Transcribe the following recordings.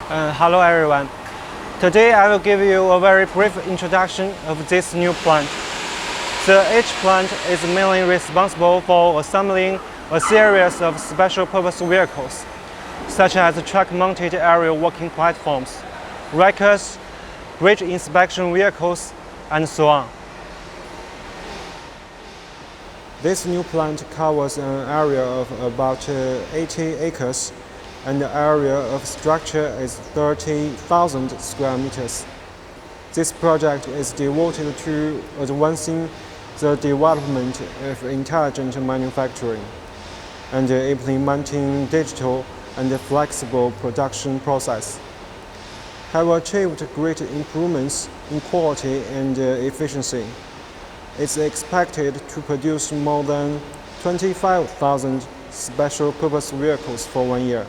Hello everyone. Today I will give you a very brief introduction of this new plant. The H plant is mainly responsible for assembling a series of special purpose vehicles, such as truck-mounted aerial working platforms, wreckers, bridge inspection vehicles, and so on. This new plant covers an area of about 80 acres, and the area of structure is 30,000 square meters. This project is devoted to advancing the development of intelligent manufacturing and implementing digital and flexible production process. Have achieved great improvements in quality and efficiency. It's expected to produce more than 25,000 special purpose vehicles for 1 year.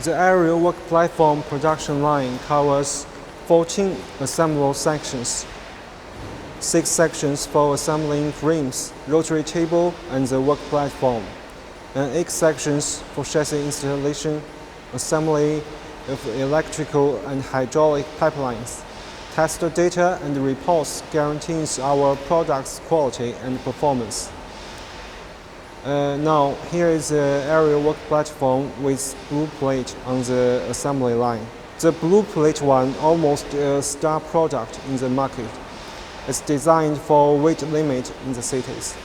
The aerial work platform production line covers 14 assemblable sections, 6 sections for assembling frames, rotary table, and the work platform, and 8 sections for chassis installation, assembly of electrical and hydraulic pipelines. Test data and reports guarantees our product's quality and performance. Now, here is the aerial work platform with blue plate on the assembly line. The blue plate one almost a star product in the market. It's designed for weight limit in the cities.